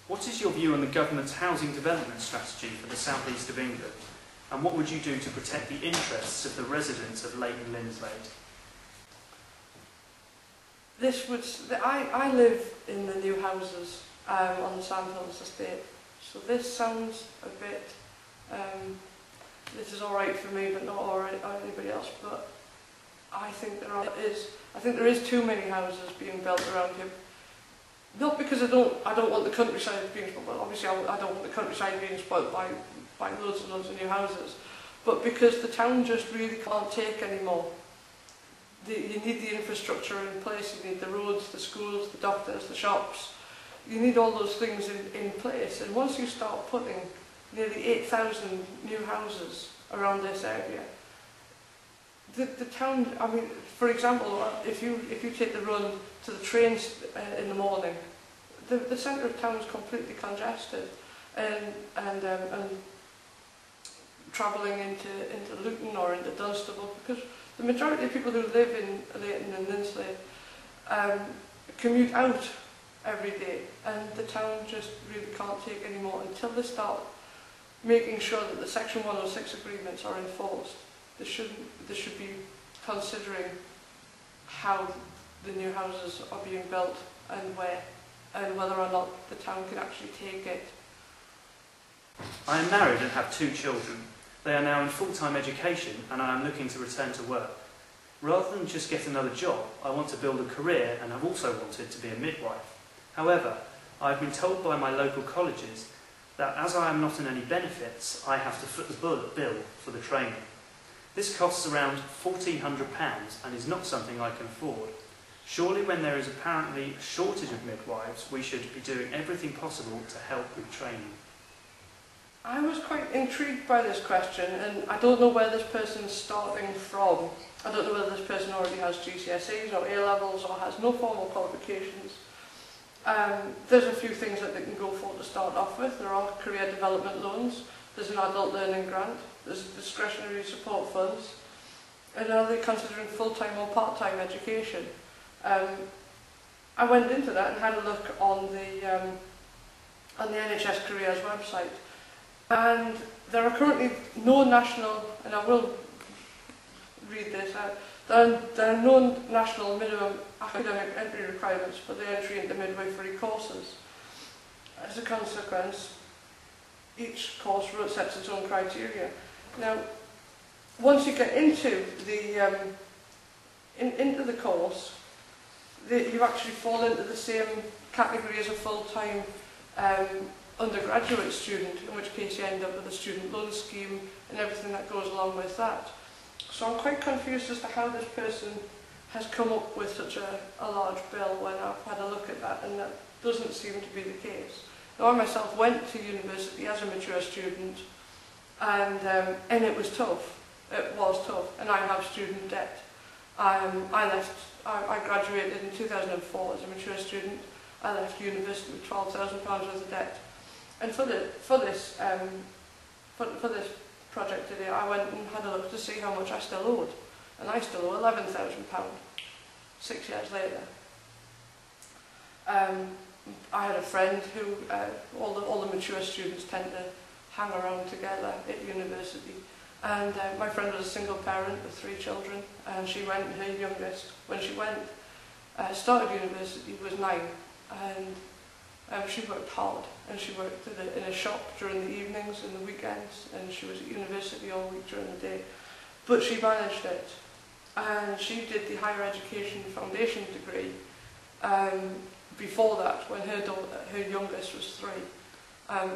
What is your view on the government's housing development strategy for the south east of England? And what would you do to protect the interests of the residents of Leighton Linslade? I live in the new houses on the Sandhills estate, so this sounds a bit, this is alright for me but not alright for anybody else, but I think there is too many houses being built around here. Not because I don't want the countryside being spoilt, well obviously I don't want the countryside being spoilt by loads and loads of new houses, but because the town just really can't take any more. You need the infrastructure in place, you need the roads, the schools, the doctors, the shops. You need all those things in place, and once you start putting nearly 8,000 new houses around this area, the town, I mean, for example, if you take the run to the trains in the morning, the centre of town is completely congested, and travelling into Luton or into Dunstable, because the majority of people who live in Leighton and Linslade commute out every day, and the town just really can't take any more until they start making sure that the Section 106 agreements are enforced. They should be considering how the new houses are being built and where, and whether or not the town can actually take it. I am married and have 2 children. They are now in full-time education and I am looking to return to work. Rather than just get another job, I want to build a career and have also wanted to be a midwife. However, I have been told by my local colleges that as I am not on any benefits, I have to foot the bill for the training. This costs around £1,400 and is not something I can afford. Surely when there is apparently a shortage of midwives, we should be doing everything possible to help with training. I was quite intrigued by this question, and I don't know where this person's starting from. I don't know whether this person already has GCSEs or A-levels or has no formal qualifications. There's a few things that they can go for to start off with. There are career development loans, there's an adult learning grant, there's discretionary support funds, and are they considering full-time or part-time education? I went into that and had a look on the NHS Careers website. And there are currently no national, and I will read this out, there are no national minimum academic entry requirements for the entry into midwifery courses. As a consequence, each course sets its own criteria. Now, once you get into the course, you actually fall into the same category as a full-time undergraduate student, in which case you end up with a student loan scheme and everything that goes along with that. So I'm quite confused as to how this person has come up with such a large bill when I've had a look at that, and that doesn't seem to be the case. Now, I myself went to university as a mature student, and it was tough. It was tough, and I have student debt. I graduated in 2004 as a mature student. I left university with £12,000 worth of debt. And for this project today, I went and had a look to see how much I still owed, and I still owe £11,000 6 years later. I had a friend who all the mature students tend to hang around together at university, and my friend was a single parent with 3 children, and she went, her youngest, when she started university, was 9, and she worked hard, and she worked in a shop during the evenings and the weekends, and she was at university all week during the day. But she managed it, and she did the higher education foundation degree before that, when her youngest was 3.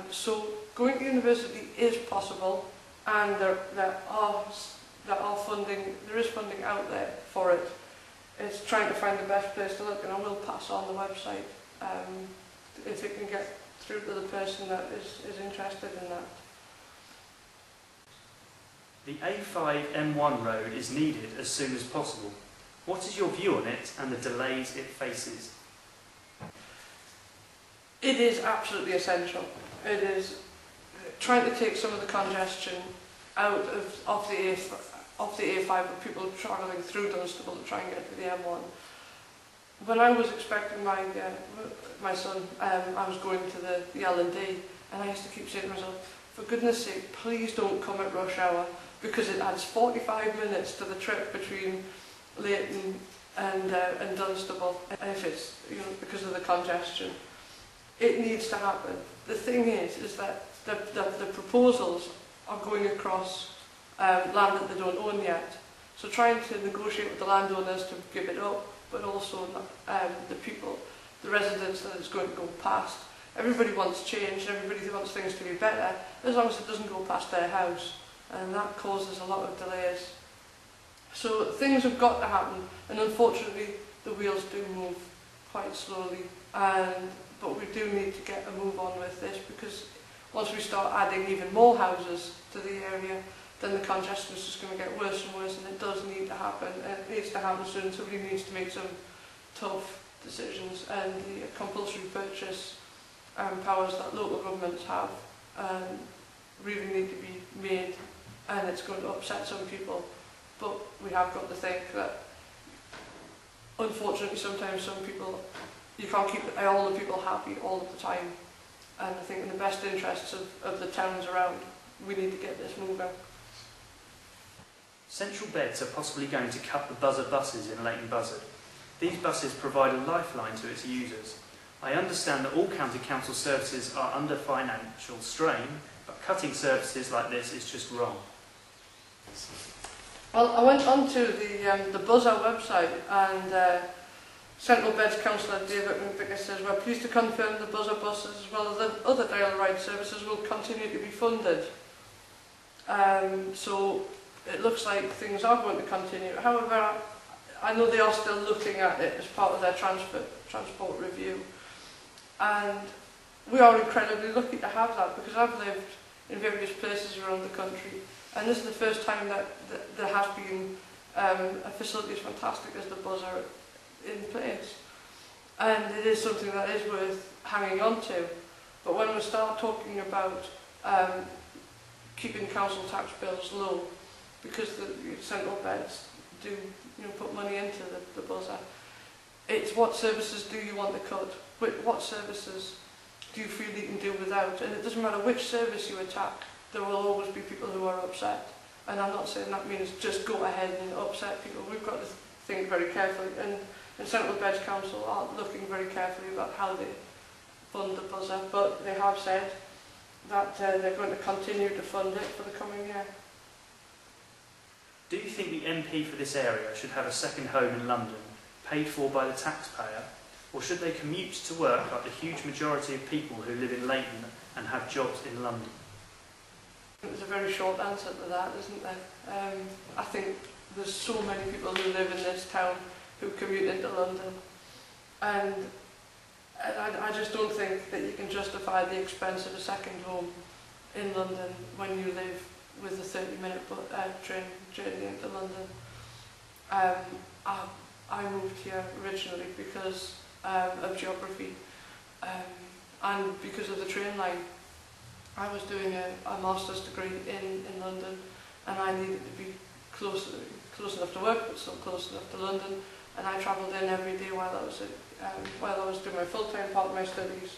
So going to university is possible, and there is funding out there for it. It's trying to find the best place to look, and I will pass on the website if it can get through to the person that is interested in that. The A5 M1 road is needed as soon as possible. What is your view on it and the delays it faces? It is absolutely essential. It is trying to take some of the congestion out of the A5 of people travelling through Dunstable to try and get to the M1. when I was expecting my son, I was going to the L&D, and I used to keep saying to myself, for goodness sake, please don't come at rush hour, because it adds 45 minutes to the trip between Leighton and Dunstable, if it's, you know, because of the congestion. It needs to happen. The thing is that the proposals are going across land that they don't own yet. So trying to negotiate with the landowners to give it up, but also the people, the residents that it's going to go past. Everybody wants change, everybody wants things to be better, as long as it doesn't go past their house. And that causes a lot of delays. So things have got to happen, and unfortunately the wheels do move quite slowly. But we do need to get a move on with this, because once we start adding even more houses to the area, then the congestion is just going to get worse and worse, and it does need to happen. And it needs to happen soon. Somebody needs to make some tough decisions, and the compulsory purchase powers that local governments have really need to be made, and it's going to upset some people. But we have got to think that, unfortunately, sometimes some people, you can't keep all the people happy all of the time. And I think in the best interests of the towns around, we need to get this moving. Central Beds are possibly going to cut the buzzer buses in Leighton Buzzard. These buses provide a lifeline to its users. I understand that all county council services are under financial strain, but cutting services like this is just wrong. Well, I went onto the Buzzer website, and Central Beds councillor David McVicker says, we're pleased to confirm the Buzzer buses as well as the other dial ride services will continue to be funded. So it looks like things are going to continue. However, I know they are still looking at it as part of their transport review. And we are incredibly lucky to have that, because I've lived in various places around the country, and this is the first time that there has been a facility as fantastic as the Buzzer in place. And it is something that is worth hanging on to. But when we start talking about keeping council tax bills low, because the Central Beds do, you know, put money into the Buzzer, it's what services do you want to cut? What services do you feel you can do without? And it doesn't matter which service you attack, there will always be people who are upset. And I'm not saying that means just go ahead and upset people. We've got to think very carefully. And Central Beds Council are looking very carefully about how they fund the Buzzer, but they have said that they're going to continue to fund it for the coming year. Do you think the MP for this area should have a second home in London, paid for by the taxpayer, or should they commute to work like the huge majority of people who live in Leighton and have jobs in London? There's a very short answer to that, isn't there? I think there's so many people who live in this town who commute into London, and I just don't think that you can justify the expense of a second home in London when you live with a 30-minute train journey into London. I moved here originally because of geography and because of the train line. I was doing a master's degree in London, and I needed to be close enough to work, but still close enough to London. And I travelled in every day while I was doing my full-time part of my studies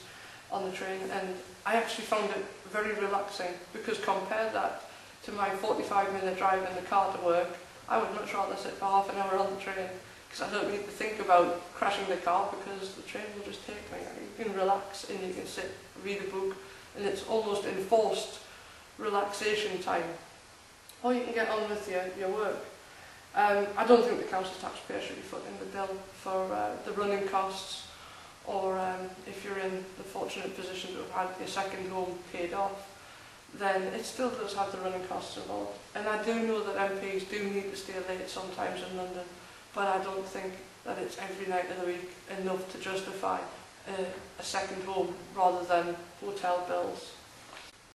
on the train, and I actually found it very relaxing, because compare that to my 45-minute drive in the car to work, I would much rather sit for half an hour on the train, because I don't need to think about crashing the car, because the train will just take me. You can relax and you can sit, read a book, and it's almost enforced relaxation time. Or you can get on with your work. I don't think the council taxpayer should be footing the bill for the running costs, or if you're in the fortunate position to have had your second home paid off, then it still does have the running costs involved. And I do know that MPs do need to stay late sometimes in London, but I don't think that it's every night of the week enough to justify a second home rather than hotel bills.